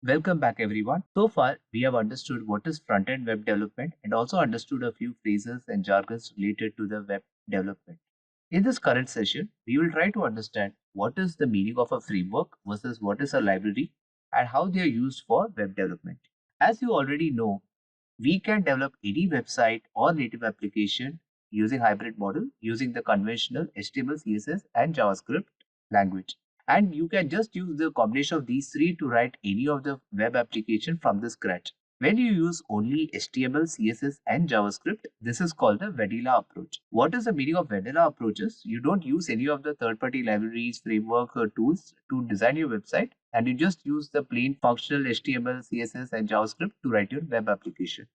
Welcome back, everyone. So far, we have understood what is front-end web development and also understood a few phrases and jargons related to the web development. In this current session, we will try to understand what is the meaning of a framework versus what is a library and how they are used for web development. As you already know, we can develop any website or native application using hybrid model using the conventional HTML, CSS, and JavaScript language. And you can just use the combination of these three to write any of the web application from the scratch. When you use only HTML, CSS, and JavaScript, this is called the vanilla approach. What is the meaning of vanilla approaches? You don't use any of the third-party libraries, framework, or tools to design your website, and you just use the plain functional HTML, CSS, and JavaScript to write your web application.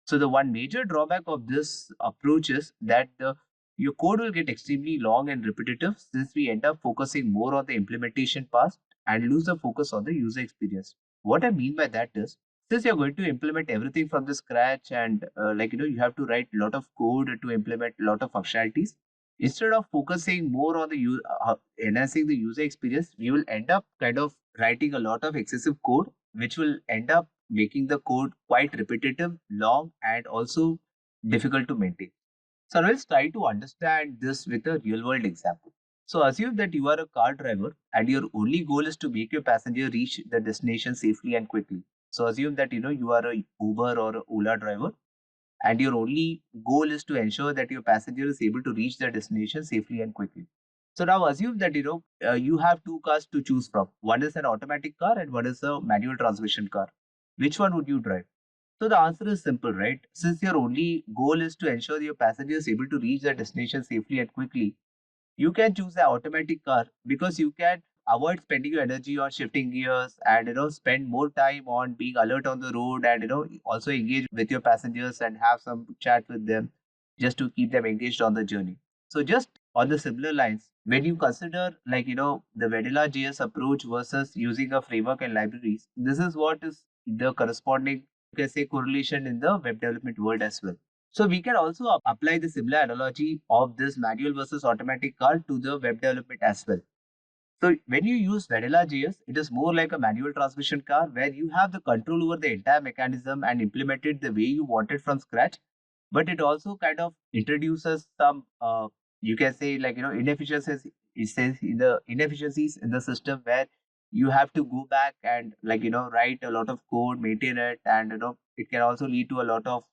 So the one major drawback of this approach is that your code will get extremely long and repetitive since we end up focusing more on the implementation part and lose the focus on the user experience. What I mean by that is, since you're going to implement everything from the scratch and you have to write a lot of code to implement a lot of functionalities, instead of focusing more on the enhancing the user experience, we will end up kind of writing a lot of excessive code, which will end up making the code quite repetitive, long, and also difficult to maintain. So let's try to understand this with a real world example. So assume that you are a car driver and your only goal is to make your passenger reach the destination safely and quickly. So assume that you are a Uber or a Ola driver and your only goal is to ensure that your passenger is able to reach their destination safely and quickly. So now assume that you have two cars to choose from. One is an automatic car and one is a manual transmission car. Which one would you drive? So the answer is simple, right? Since your only goal is to ensure your passenger is able to reach their destination safely and quickly, you can choose the automatic car because you can avoid spending your energy on shifting gears and spend more time on being alert on the road and also engage with your passengers and have some chat with them just to keep them engaged on the journey. So just on the similar lines, when you consider the vanilla JS approach versus using a framework and libraries, this is what is the corresponding, you can say, correlation in the web development world as well. So we can also apply the similar analogy of this manual versus automatic car to the web development as well. So when you use vanilla JS, it is more like a manual transmission car where you have the control over the entire mechanism and implement it the way you want it from scratch. But it also kind of introduces some, you can say, inefficiencies. It says the inefficiencies in the system where you have to go back and write a lot of code, maintain it, and it can also lead to a lot of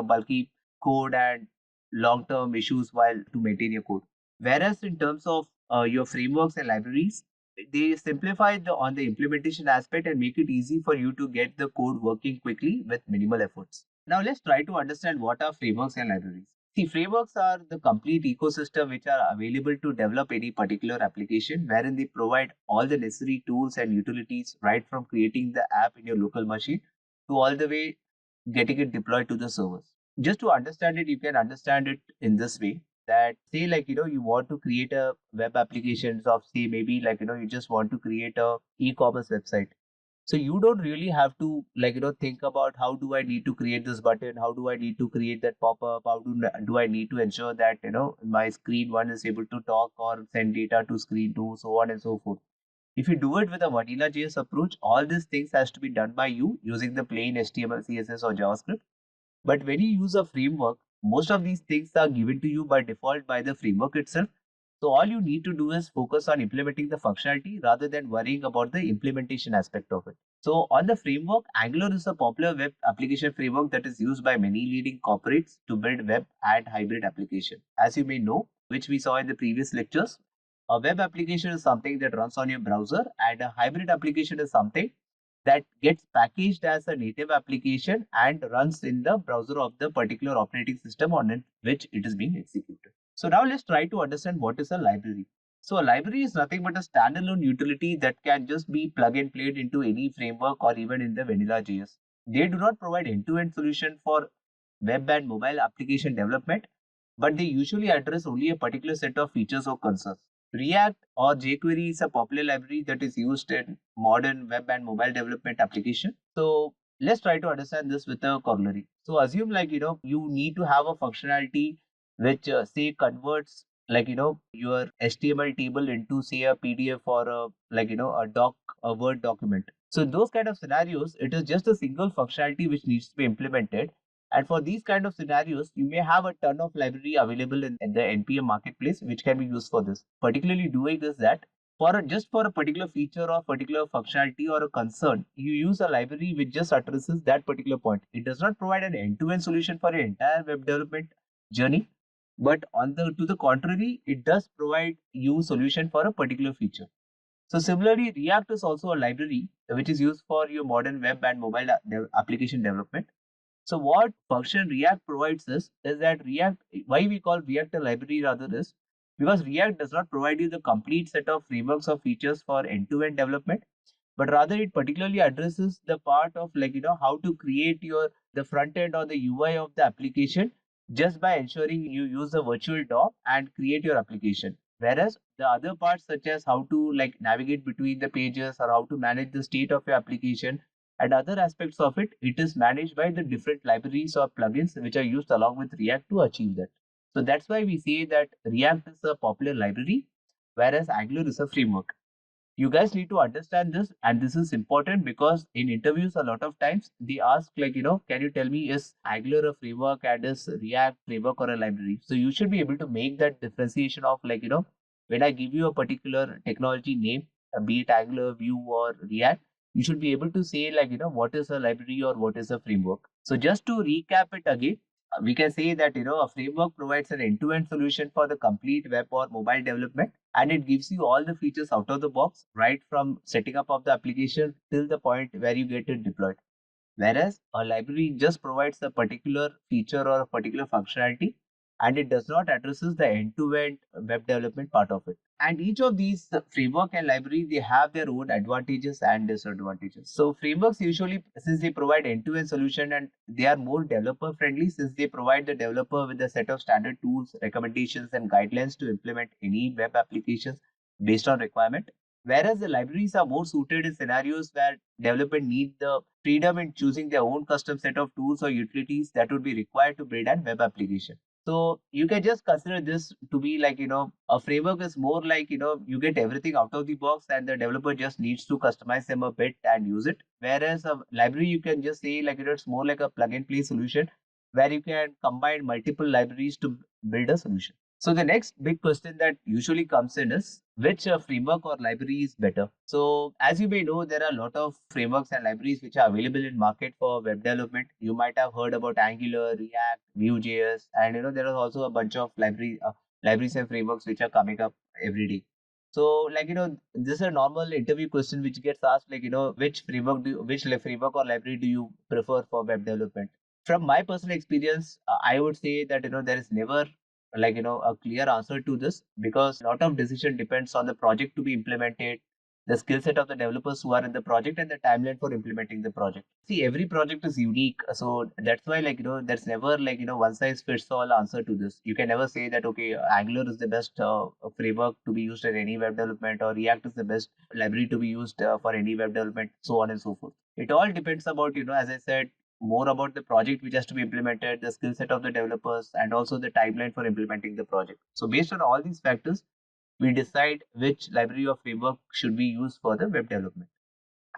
bulky code and long-term issues while to maintain your code. Whereas in terms of your frameworks and libraries, they simplify on the implementation aspect and make it easy for you to get the code working quickly with minimal efforts. Now let's try to understand what are frameworks and libraries. See, frameworks are the complete ecosystem which are available to develop any particular application, wherein they provide all the necessary tools and utilities right from creating the app in your local machine to all the way getting it deployed to the servers. Just to understand it, you can understand it in this way that say you want to create a web applications of say maybe you just want to create a e-commerce website. So you don't really have to think about how do I need to create this button, how do I need to create that pop-up, do I need to ensure that my screen one is able to talk or send data to screen two, so on and so forth. If you do it with a vanilla JS approach, all these things has to be done by you using the plain HTML, CSS or JavaScript. But when you use a framework, most of these things are given to you by default by the framework itself. So all you need to do is focus on implementing the functionality rather than worrying about the implementation aspect of it. So on the framework, Angular is a popular web application framework that is used by many leading corporates to build web and hybrid application. As you may know, which we saw in the previous lectures, a web application is something that runs on your browser and a hybrid application is something that gets packaged as a native application and runs in the browser of the particular operating system on which it is being executed. So now let's try to understand what is a library. So a library is nothing but a standalone utility that can just be plug and played into any framework or even in the vanilla JS. They do not provide end-to-end solution for web and mobile application development, but they usually address only a particular set of features or concerns. React or jQuery is a popular library that is used in modern web and mobile development application. So let's try to understand this with a corollary. So assume you need to have a functionality which say converts your HTML table into say a PDF or a a Word document. So those kind of scenarios, it is just a single functionality which needs to be implemented. And for these kind of scenarios, you may have a ton of library available in the NPM marketplace, which can be used for this. Particularly doing this that just for a particular feature or particular functionality or a concern, you use a library which just addresses that particular point. It does not provide an end-to-end solution for your entire web development journey, but to the contrary, it does provide you solution for a particular feature. So similarly, React is also a library which is used for your modern web and mobile application development. So what function React provides us is that why we call React a library rather is because React does not provide you the complete set of frameworks or features for end-to-end development, but rather it particularly addresses the part of how to create the front end or the UI of the application just by ensuring you use the virtual DOM and create your application. Whereas the other parts such as how to navigate between the pages or how to manage the state of your application and other aspects of it, it is managed by the different libraries or plugins which are used along with React to achieve that. So that's why we say that React is a popular library, whereas Angular is a framework. You guys need to understand this, and this is important because in interviews a lot of times they ask can you tell me, is Angular a framework and is React framework or a library? So you should be able to make that differentiation of when I give you a particular technology name, be it Angular, Vue or React, you should be able to say what is a library or what is a framework. So just to recap it again, we can say that a framework provides an end-to-end solution for the complete web or mobile development, and it gives you all the features out of the box, right from setting up of the application till the point where you get it deployed. Whereas a library just provides a particular feature or a particular functionality, and it does not addresses the end-to-end web development part of it. And each of these framework and library, they have their own advantages and disadvantages. So frameworks usually, since they provide end-to-end solution, and they are more developer friendly since they provide the developer with a set of standard tools, recommendations and guidelines to implement any web applications based on requirement. Whereas the libraries are more suited in scenarios where developers need the freedom in choosing their own custom set of tools or utilities that would be required to build an web application. So you can just consider this to be a framework is more you get everything out of the box and the developer just needs to customize them a bit and use it. Whereas a library, you can just say it's more like a plug and play solution where you can combine multiple libraries to build a solution. So the next big question that usually comes in is which framework or library is better? So as you may know, there are a lot of frameworks and libraries which are available in market for web development. You might have heard about Angular, React, Vue.js, and there are also a bunch of libraries and frameworks which are coming up every day. So this is a normal interview question which gets asked which framework or library do you prefer for web development? From my personal experience, I would say that there is never a clear answer to this because a lot of decision depends on the project to be implemented, the skill set of the developers who are in the project, and the timeline for implementing the project. See, every project is unique, so that's why there's never one size fits all answer to this. You can never say that okay, Angular is the best framework to be used in any web development, or React is the best library to be used for any web development, so on and so forth. It all depends about as I said, more about the project which has to be implemented, the skill set of the developers, and also the timeline for implementing the project. So based on all these factors, we decide which library or framework should be used for the web development.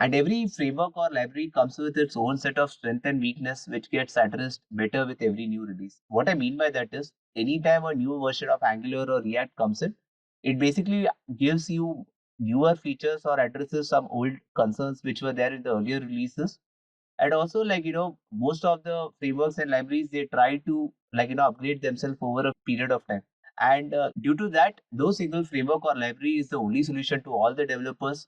And every framework or library comes with its own set of strength and weakness, which gets addressed better with every new release. What I mean by that is, anytime a new version of Angular or React comes in, it basically gives you newer features or addresses some old concerns which were there in the earlier releases. And also most of the frameworks and libraries, they try to upgrade themselves over a period of time, and due to that, those single framework or library is the only solution to all the developers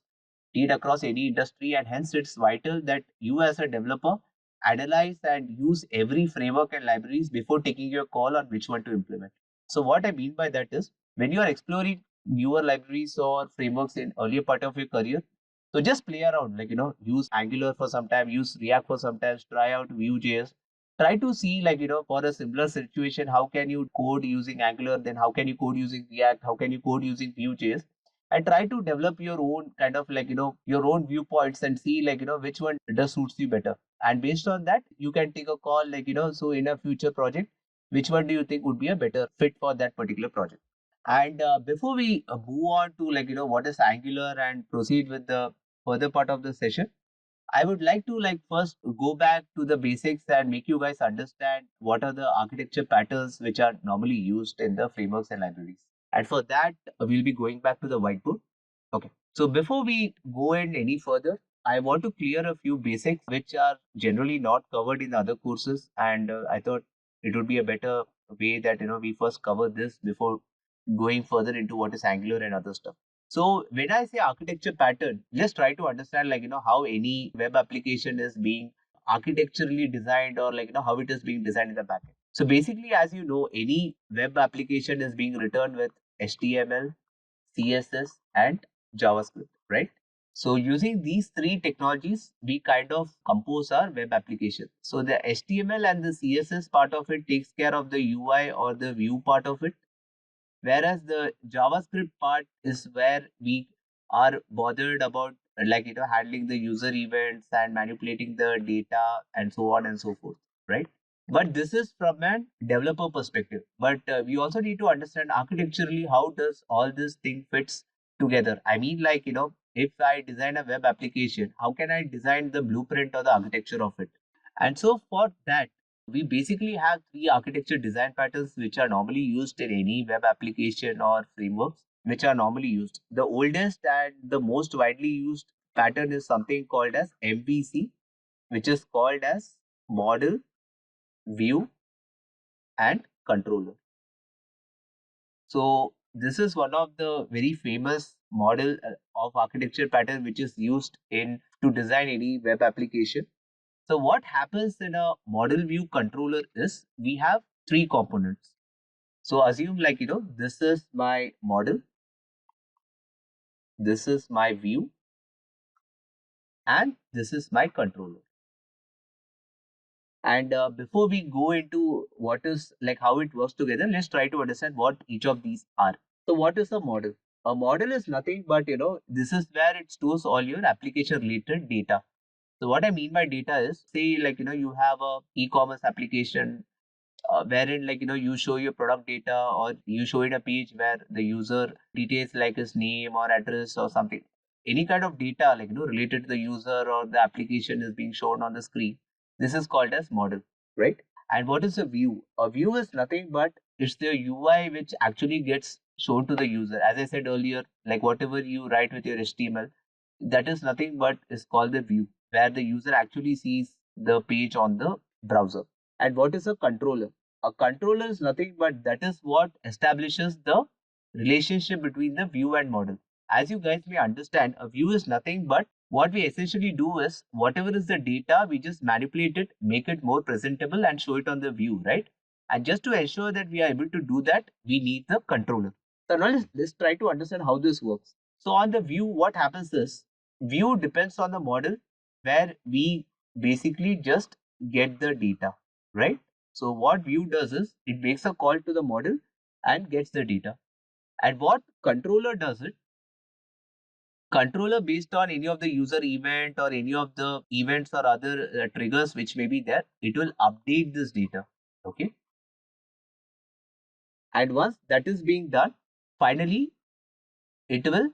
need across any industry. And hence it's vital that you as a developer analyze and use every framework and libraries before taking your call on which one to implement. So what I mean by that is, when you are exploring newer libraries or frameworks in earlier part of your career, so just play around, use Angular for some time, use React for some time, try out Vue.js. Try to see, for a similar situation, how can you code using Angular, then how can you code using React, how can you code using Vue.js, and try to develop your own kind of your own viewpoints and see which one does suits you better. And based on that, you can take a call so in a future project, which one do you think would be a better fit for that particular project. And before we move on to what is Angular and proceed with the further part of the session, I would like to first go back to the basics and make you guys understand what are the architecture patterns which are normally used in the frameworks and libraries. And for that, we'll be going back to the whiteboard. Okay. So before we go in any further, I want to clear a few basics which are generally not covered in other courses. And I thought it would be a better way that we first cover this before going further into what is Angular and other stuff. So when I say architecture pattern, just try to understand how any web application is being architecturally designed, or how it is being designed in the backend. So basically, as you know, any web application is being written with HTML, CSS, and JavaScript, right? So using these three technologies, we kind of compose our web application. So the HTML and the CSS part of it takes care of the UI or the view part of it, whereas the JavaScript part is where we are bothered about handling the user events and manipulating the data and so on and so forth, right? But this is from a developer perspective, but we also need to understand architecturally how does all this thing fits together. I mean, if I design a web application, how can I design the blueprint or the architecture of it? And so for that, we basically have three architecture design patterns which are normally used in any web application or frameworks, which are normally used. The oldest and the most widely used pattern is something called as MVC, which is called as model, view, and controller. So this is one of the very famous model of architecture pattern which is used in to design any web application. So what happens in a model view controller is we have three components. So assume this is my model, this is my view, and this is my controller. And before we go into what is how it works together, let's try to understand what each of these are. So what is a model? A model is nothing but this is where it stores all your application related data. So what I mean by data is, say you have a e-commerce application wherein you show your product data, or you show it a page where the user details like his name or address or something, any kind of data related to the user or the application is being shown on the screen. This is called as model, right? And what is a view? A view is nothing but it's the UI which actually gets shown to the user. As I said earlier, like whatever you write with your HTML, that is nothing but is called the view, where the user actually sees the page on the browser. And what is a controller? A controller is nothing but that is what establishes the relationship between the view and model. As you guys may understand, a view is nothing but what we essentially do is whatever is the data, we just manipulate it, make it more presentable, and show it on the view, right? And just to ensure that we are able to do that, we need the controller. So now let's try to understand how this works. So on the view, what happens is view depends on the model, where we basically just get the data, right? So what view does is it makes a call to the model and gets the data. And what controller does it? Controller, based on any of the user event or any of the events or other triggers which may be there, it will update this data. Okay. And once that is being done, finally it will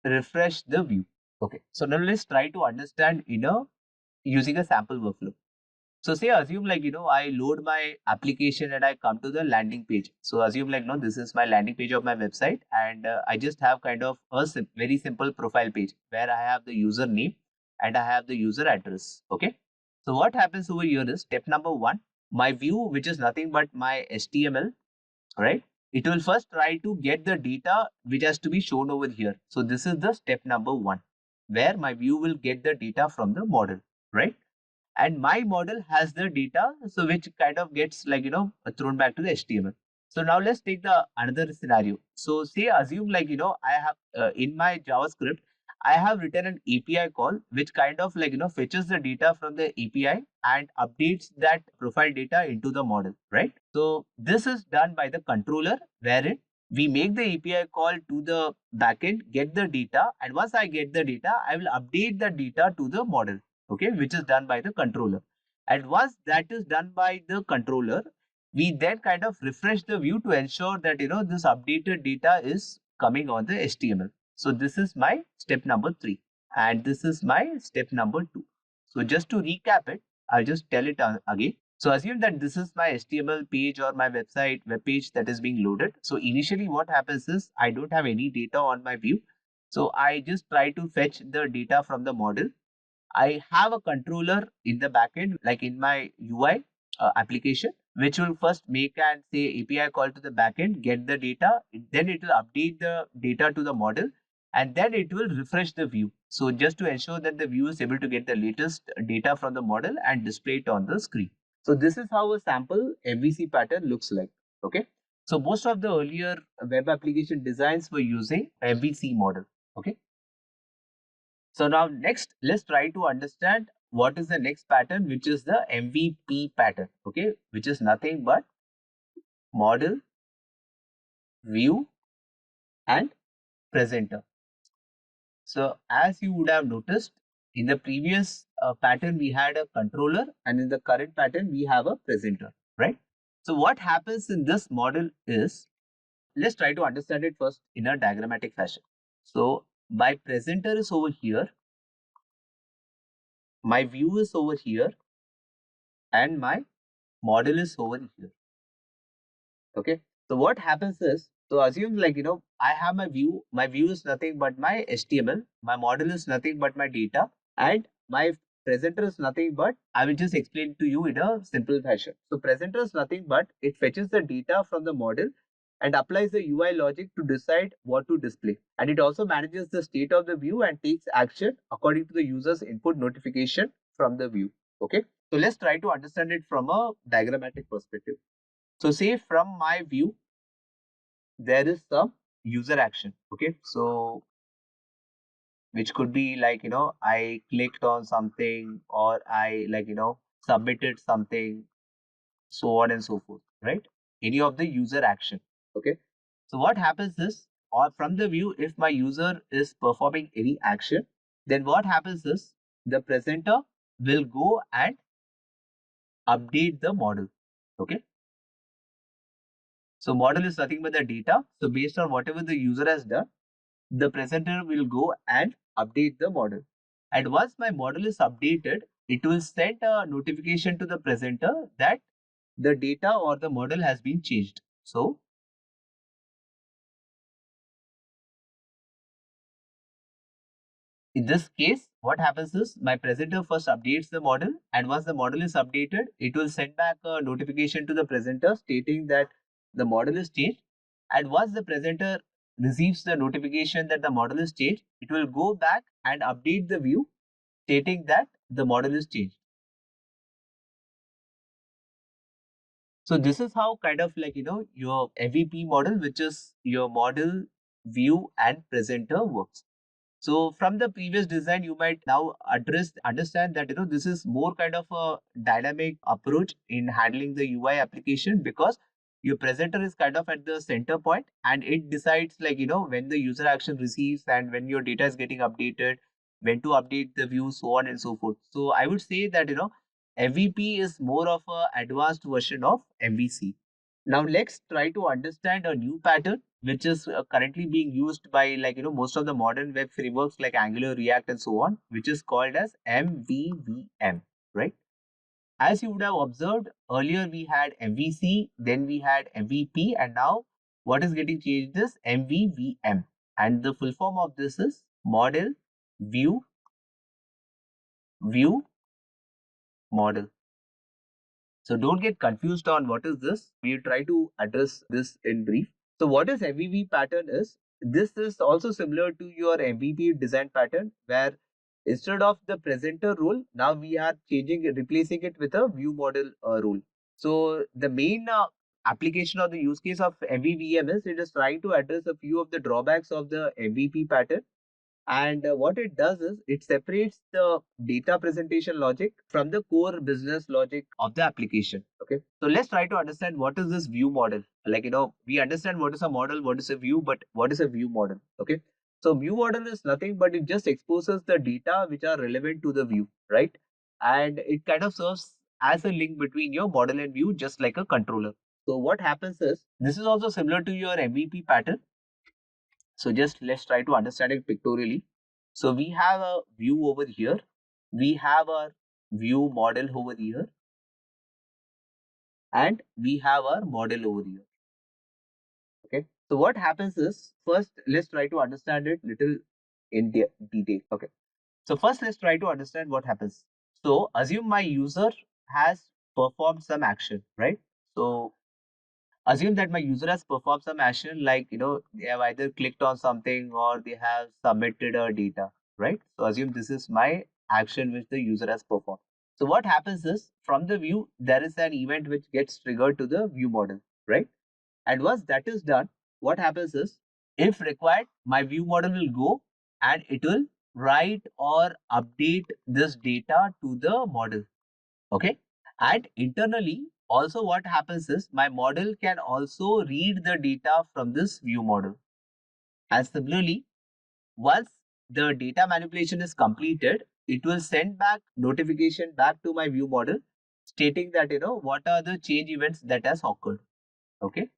refresh the view. Okay. So now let's try to understand using a sample workflow. So say assume I load my application and I come to the landing page. So assume this is my landing page of my website, and I just have kind of a very simple profile page where I have the username and I have the user address. Okay. So what happens over here is step number one, my view, which is nothing but my HTML, right? It will first try to get the data which has to be shown over here. So this is the step number one, where my view will get the data from the model, right? And my model has the data, so which kind of gets thrown back to the HTML. So now let's take the another scenario. So say assume I have in my JavaScript, I have written an API call which kind of fetches the data from the API and updates that profile data into the model, right? So this is done by the controller, wherein we make the API call to the backend, get the data, and once I get the data, I will update the data to the model, okay, which is done by the controller. And once that is done by the controller, we then refresh the view to ensure that this updated data is coming on the HTML. So this is my step number 3 and this is my step number 2. So just to recap it, I'll just tell it again. So assume that this is my HTML page or my web page that is being loaded. So initially what happens is I don't have any data on my view. So I just try to fetch the data from the model. I have a controller in the backend, like in my UI application, which will first make and say API call to the backend, get the data, then it will update the data to the model, and then it will refresh the view. So just to ensure that the view is able to get the latest data from the model and display it on the screen. So this is how a sample MVC pattern looks like. Okay. So most of the earlier web application designs were using MVC model. Okay. So now next, let's try to understand what is the next pattern, which is the MVP pattern, okay, which is nothing but model, view, and presenter. So as you would have noticed, in the previous pattern, we had a controller, and in the current pattern, we have a presenter, right? So what happens in this model is, let's try to understand it first in a diagrammatic fashion. So my presenter is over here, my view is over here, and my model is over here. Okay. So what happens is, so assume like, I have my view is nothing but my HTML, my model is nothing but my data, and my presenter is nothing but, I will just explain to you in a simple fashion. So presenter is nothing but it fetches the data from the model and applies the UI logic to decide what to display. And it also manages the state of the view and takes action according to the user's input notification from the view. Okay. So let's try to understand it from a diagrammatic perspective. So say from my view, there is some user action. Okay. So which could be like, I clicked on something or I like, submitted something, so on and so forth, right? Any of the user action. Okay. So what happens is, or from the view, if my user is performing any action, then what happens is the presenter will go and update the model. Okay. So model is nothing but the data. So based on whatever the user has done, the presenter will go and update the model. And once my model is updated, it will send a notification to the presenter that the data or the model has been changed. So in this case, what happens is my presenter first updates the model, and once the model is updated, it will send back a notification to the presenter stating that the model is changed. And once the presenter receives the notification that the model is changed, it will go back and update the view stating that the model is changed. So this is how kind of like, your MVP model, which is your model, view, and presenter works. So from the previous design, you might now understand that, this is more kind of a dynamic approach in handling the UI application, because your presenter is kind of at the center point and it decides like, when the user action receives and when your data is getting updated, when to update the view, so on and so forth. So I would say that, MVP is more of a advanced version of MVC. Now let's try to understand a new pattern which is currently being used by like most of the modern web frameworks like Angular, React, and so on, which is called as MVVM, right? As you would have observed earlier, we had MVC, then we had MVP, and now what is getting changed is MVVM, and the full form of this is model, view, view, model. So don't get confused on what is this. We will try to address this in brief. So what is MVV pattern is, this is also similar to your MVP design pattern, where instead of the presenter role, now we are replacing it with a view model role. So the main application or the use case of MVVM is, it is trying to address a few of the drawbacks of the MVP pattern. And what it does is it separates the data presentation logic from the core business logic of the application. Okay. So let's try to understand what is this view model. Like, we understand what is a model, what is a view, but what is a view model? Okay. So view model is nothing but it just exposes the data which are relevant to the view, right? And it kind of serves as a link between your model and view, just like a controller. So what happens is, this is also similar to your MVP pattern. So just let's try to understand it pictorially. So we have a view over here. We have a view model over here. And we have our model over here. Okay. So what happens is, first, let's try to understand it little in detail. Okay. So first, let's try to understand what happens. So assume my user has performed some action, right? So assume that my user has performed some action, like, they have either clicked on something or they have submitted a data, right? So assume this is my action which the user has performed. So what happens is, from the view, there is an event which gets triggered to the view model, right? And once that is done, what happens is, if required, my view model will go and it will write or update this data to the model. Okay. And internally, also what happens is, my model can also read the data from this view model. And similarly, once the data manipulation is completed, it will send back notification back to my view model stating that, what are the change events that has occurred. Okay.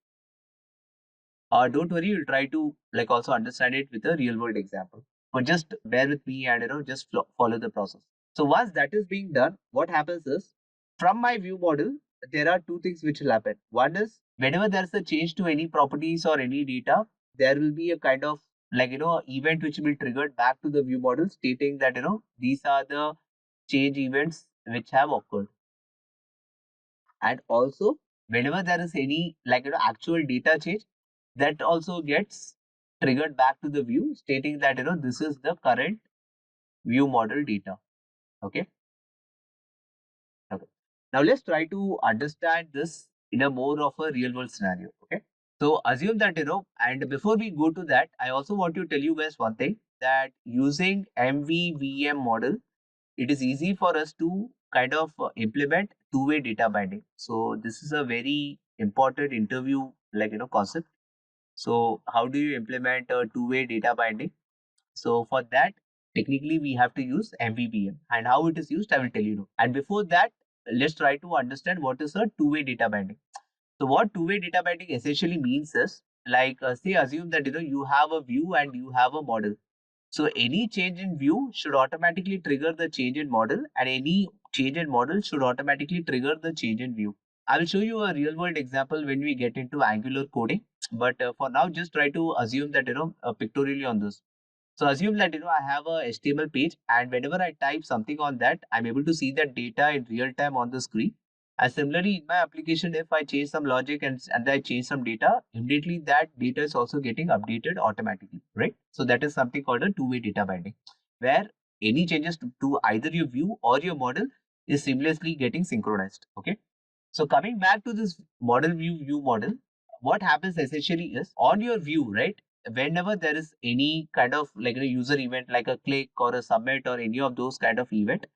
Don't worry, you'll try to also understand it with a real world example. But just bear with me and just follow the process. So once that is being done, what happens is, from my view model, there are two things which will happen. One is, whenever there's a change to any properties or any data, there will be a kind of event which will be triggered back to the view model stating that these are the change events which have occurred. And also, whenever there is any actual data change, that also gets triggered back to the view stating that this is the current view model data. Okay. Okay. Now let's try to understand this in a more of a real world scenario. Okay. So assume that and before we go to that, I also want to tell you guys one thing, that using MVVM model, it is easy for us to kind of implement two-way data binding. So this is a very important interview concept. So how do you implement a two-way data binding? So for that, technically we have to use MVVM, and how it is used, I will tell you now. And before that, let's try to understand what is a two-way data binding. So what two-way data binding essentially means is, say assume that you have a view and you have a model. So any change in view should automatically trigger the change in model, and any change in model should automatically trigger the change in view. I will show you a real world example when we get into Angular coding. But for now, just try to assume that, pictorially on this. So assume that, I have a HTML page, and whenever I type something on that, I'm able to see that data in real time on the screen. And similarly, in my application, if I change some logic and I change some data, immediately that data is also getting updated automatically, right? So that is something called a two-way data binding, where any changes to either your view or your model is seamlessly getting synchronized. Okay. So coming back to this model view model, what happens essentially is, on your view, right? Whenever there is any kind of a user event, like a click or a submit or any of those kind of event,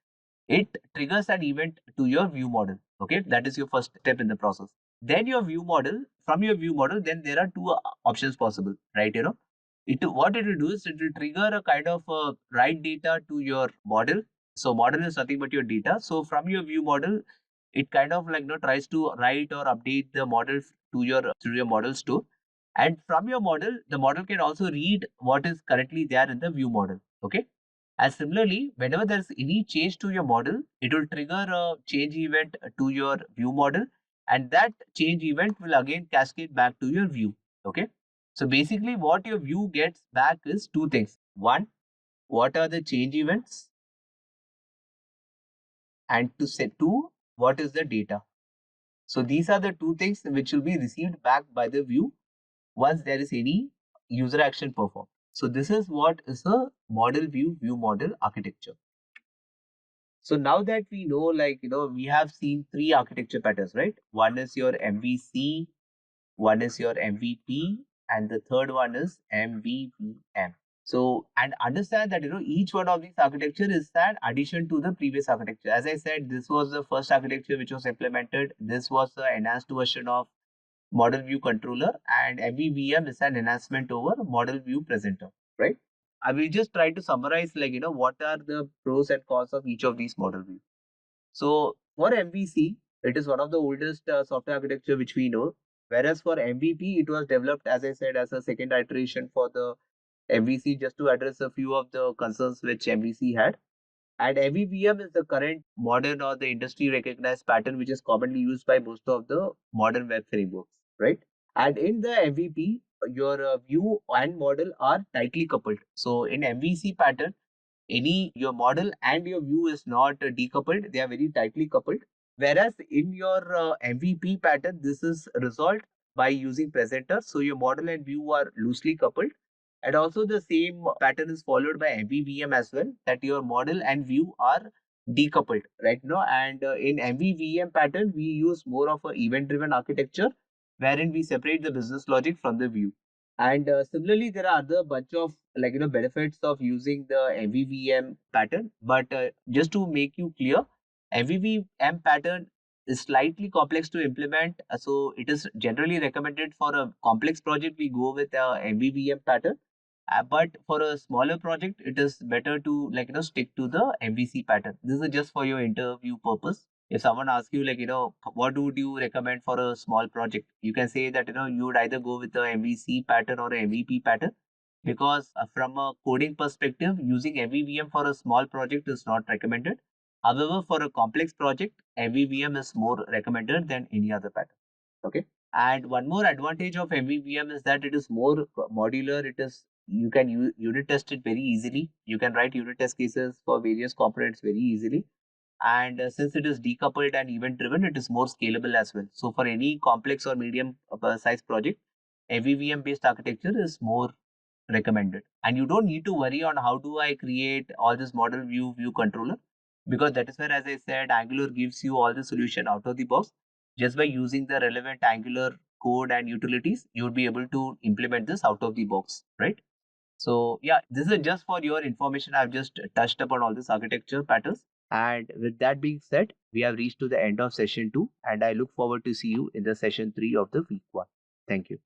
it triggers an event to your view model. Okay, that is your first step in the process. Then your view model, from your view model, then there are two options possible, right? What it will do is, it will trigger a kind of write data to your model. So model is nothing but your data. So from your view model, it kind of tries to write or update the model to your model store. And from your model, the model can also read what is currently there in the view model. Okay. And similarly, whenever there's any change to your model, it will trigger a change event to your view model, and that change event will again cascade back to your view. Okay. So basically, what your view gets back is two things. One, what are the change events? And to say two, what is the data? So these are the two things which will be received back by the view once there is any user action performed. So this is what is a model view model architecture. So now that we know, we have seen three architecture patterns, right? One is your MVC, one is your MVP, and the third one is MVVM. So, and understand that, each one of these architecture is an addition to the previous architecture. As I said, this was the first architecture which was implemented. This was the enhanced version of model view controller, and MVVM is an enhancement over model view presenter, right? I will just try to summarize, what are the pros and cons of each of these model views. So for MVC, it is one of the oldest software architecture which we know. Whereas for MVP, it was developed, as I said, as a second iteration for the MVC, just to address a few of the concerns which MVC had. And MVVM is the current modern or the industry recognized pattern which is commonly used by most of the modern web frameworks, right? And in the MVP, your view and model are tightly coupled. So in MVC pattern, any your model and your view is not decoupled; they are very tightly coupled. Whereas in your MVP pattern, this is resolved by using presenter. So your model and view are loosely coupled. And also the same pattern is followed by MVVM as well, that your model and view are decoupled, right? No, and in MVVM pattern, we use more of a event-driven architecture, wherein we separate the business logic from the view. And similarly, there are other bunch of benefits of using the MVVM pattern. But just to make you clear, MVVM pattern is slightly complex to implement. So it is generally recommended for a complex project. We go with a MVVM pattern. But for a smaller project, it is better to stick to the MVC pattern. This is just for your interview purpose. If someone asks you what would you recommend for a small project, you can say that you would either go with the MVC pattern or a MVP pattern, because from a coding perspective, using MVVM for a small project is not recommended. However, for a complex project, MVVM is more recommended than any other pattern. Okay. And one more advantage of MVVM is that it is more modular. It is you can unit test it very easily. You can write unit test cases for various components very easily. And since it is decoupled and event driven, it is more scalable as well. So for any complex or medium size project, MVVM based architecture is more recommended. And you don't need to worry on how do I create all this model view controller, because that is where, as I said, Angular gives you all the solution out of the box. Just by using the relevant Angular code and utilities, you would be able to implement this out of the box, right? So yeah, this is just for your information. I've just touched upon all this architecture patterns. And with that being said, we have reached to the end of session 2, and I look forward to see you in the session 3 of the week 1. Thank you.